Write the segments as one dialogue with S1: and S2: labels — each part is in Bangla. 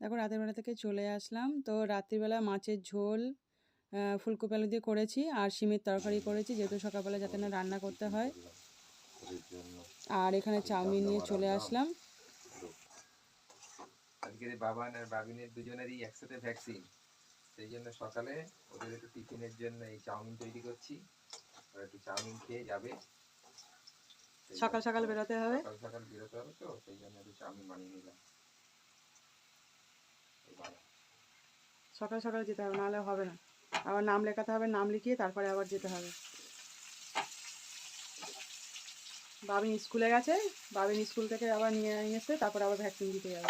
S1: দেখো রাতের বেলা থেকে চলে আসলাম। তো রাত্রিবেলা মাছের ঝোল ফুলকপি আলু দিয়ে করেছি আর শিমের তরকারি করেছি, যেহেতু সকালবেলা যাতে না রান্না করতে হয়। আর এখানে চাউমিন নিয়ে চলে আসলাম।
S2: আজকে বাবান আর বাবিনের দুজনেরই একসাথে ভ্যাকসিন, সেই জন্য সকালে ওদের একটু টিফিনের জন্য এই চাউমিন তৈরি করছি। ওরা একটু চাউমিন খেয়ে যাবে,
S1: সকাল সকাল বেরোতে হবে,
S2: সকাল সকাল বেরোতে হবে, তো সেই জন্য একটু চাউমিন বানিয়ে নিলাম।
S1: সকাল সকাল যেতে হবে, নাহলে হবে না। আবার নাম লেখাতে হবে, নাম লিখিয়ে তারপরে আবার যেতে হবে। বাবিন স্কুলে গেছে, বাবিন স্কুল থেকে আবার নিয়ে এসে তারপর আবার ভ্যাকসিন দিতে যাবে।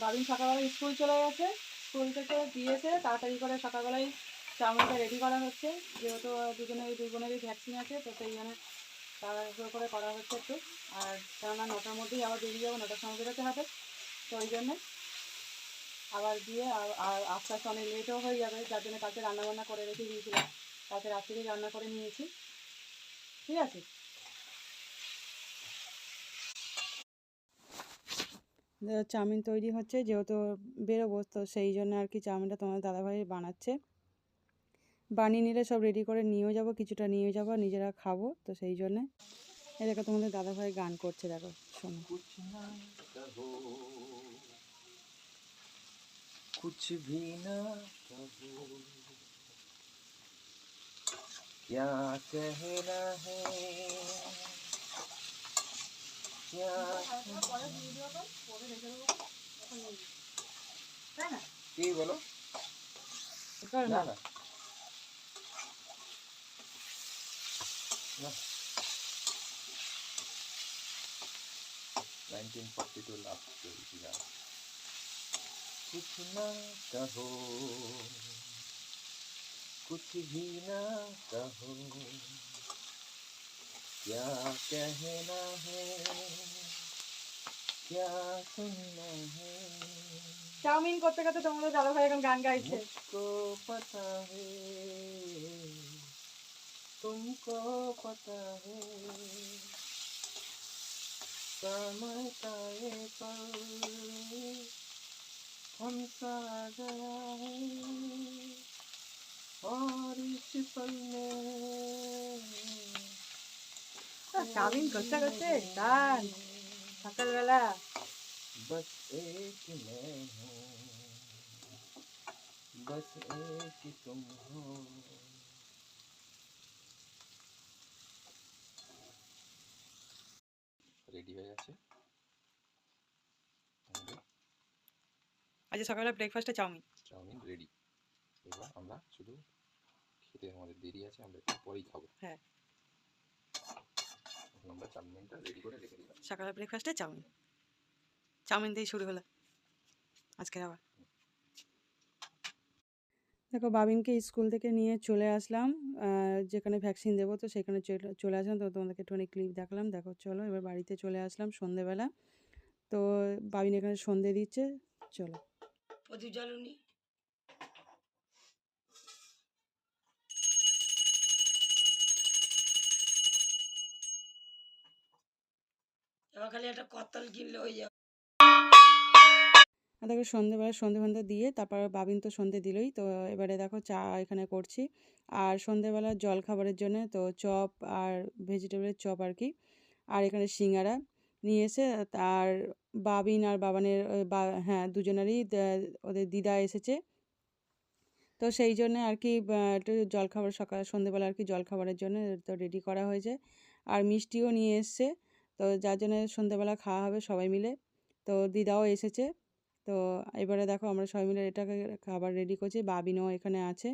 S1: বাবিন সকালবেলা স্কুল চলে গেছে, স্কুল থেকে দিয়েছে তাড়াতাড়ি করে সকালবেলায় চাউমিনটা রেডি করা হচ্ছে, যেহেতু দুই বোনেরই ভ্যাকসিন আছে, তো সেই জন্য তাড়াহুড়ো করে করা হচ্ছে একটু। আর কেননা 9টার মধ্যেই আবার বেরিয়ে যাবো, 9টার সময় বেরোতে হবে, তো ওই জন্যে আবার দিয়ে আর আস্তে আস্তে অনেক লেটও হয়ে যাবে, যার জন্য কালকে রান্নাবান্না করে রেখে দিয়েছিলাম, কালকে রাত্রেই রান্না করে নিয়েছি। ঠিক আছে, চাউমিন তৈরি হচ্ছে, যেহেতু বেরোবো তো সেই জন্য আর কি চাউমিনটা তোমার দাদাভাই বানাচ্ছে। বানিয়ে নিলে সব রেডি করে নিয়েও যাবো, কিছুটা নিয়ে যাবো, নিজেরা খাবো, তো সেই জন্যে। এই দেখো তোমাদের দাদাভাই গান করছে, দেখো শোনো।
S2: कुछ भी ना कहो, क्या कहना है, क्या কি বলো না না না 1942 লাভ করেছিলাম। कुछ ना कहो, कुछ भी ना कहो, क्या कहना है, क्या सुनना है,
S1: চাউমিন করতে করতে তোমাদের দাদাভাই এখন গান গাইছে।
S2: मुझको पता है, तुमको पता है, समय का ये पल हम सा गया है, और इस पल में
S1: চাউমিন করতে করতে গান সকালবেলা।
S2: बस एक मैं हूँ, बस एक तुम हो। রেডি হয়ে গেছে
S1: আজ সকালবেলা ব্রেকফাস্টে চাউমিন।
S2: Chowmein ready. এবার আমরা শুধু খেতে আমাদের দেরি আছে, আমরা একটু পরেই খাবো।
S1: হ্যাঁ,
S2: আমরা চাউমিনটা রেডি করে রেখে দিলাম।
S1: সকালের ব্রেকফাস্টে চাউমিন, চাউমিন দিয়ে শুরু হলো আজকের আবার। দেখো বাবিনকে স্কুল থেকে নিয়ে চলে আসলাম, যেখানে ভ্যাকসিন দেবো, তো সেখানে চলে আসলাম। তো তোমাদেরকে একটুখানি ক্লিপ দেখালাম, দেখো চলো এবার বাড়িতে চলে আসলাম সন্ধেবেলা। তো বাবিন এখানে সন্ধে দিচ্ছে, চলো। প্রদীপ জ্বালুনি, এবার খালি একটা কত্তাল কিনলে হয়ে যাবে। দেখো সন্ধেবেলা সন্ধে দিয়ে তারপর বাবিন তো সন্ধে দিলই, তো এবারে দেখো চা এখানে করছি। আর সন্ধেবেলা জল খাবারের জন্য তো চপ আর ভেজিটেবলের চপ আর কি, আর এখানে সিঙ্গারা নিয়ে এসে, আর বাবিন আর বাবানের হ্যাঁ দুজনেরই ওদের দিদা এসেছে, তো সেই জন্য আর কি একটু জলখাবার সকাল সন্ধেবেলা আর কি জলখাবারের জন্য তো রেডি করা হয়েছে। আর মিষ্টিও নিয়ে এসছে, তো যার জন্য সন্ধেবেলা খাওয়া হবে সবাই মিলে। তো দিদাও এসেছে, তো এবারে দেখো আমরা সবাই মিলে এটাকে খাবার রেডি করছি। বাবিনও এখানে আছে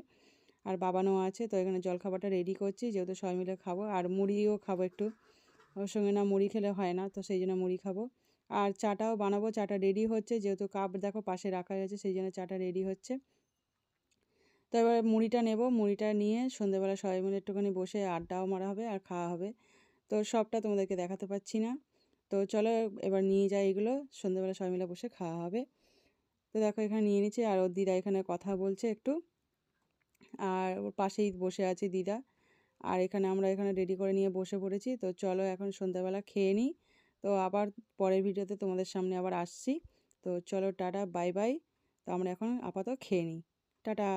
S1: আর বাবানও আছে, তো এখানে জলখাবারটা রেডি করছি, যেহেতু সবাই মিলে খাবো। আর মুড়িও খাবো একটু, ওর সঙ্গে না মুড়ি খেলে হয় না, তো সেই জন্য মুড়ি খাবো। আর চাটাও বানাবো, চাটা রেডি হচ্ছে, যেহেতু কাপ দেখো পাশে রাখা আছে, সেই জন্য চাটা রেডি হচ্ছে। তো এবার মুড়িটা নেব, মুড়িটা নিয়ে সন্ধ্যেবেলা সবাই মিলে একটুখানি বসে আড্ডাও মারা হবে আর খাওয়া হবে। তো সবটা তোমাদেরকে দেখাতে পারছি না, তো চলো এবার নিয়ে যাই এগুলো, সন্ধ্যেবেলা সবাই মিলে বসে খাওয়া হবে। তো দেখো এখানে নিয়ে নিচ্ছি, আর ওর দিদা এখানে কথা বলছে একটু, আর ওর পাশেই বসে আছে দিদা। আর এখানে আমরা এখানে রেডি করে নিয়ে বসে পড়েছি, তো চলো এখন সন্ধ্যাবেলা খেয়ে নিই। তো তো আবার পরের ভিডিওতে তোমাদের সামনে আবার আসছি। তো চলো টাটা, বাই বাই। তো আমরা এখন আপাতত খেয়ে নিই। টাটা।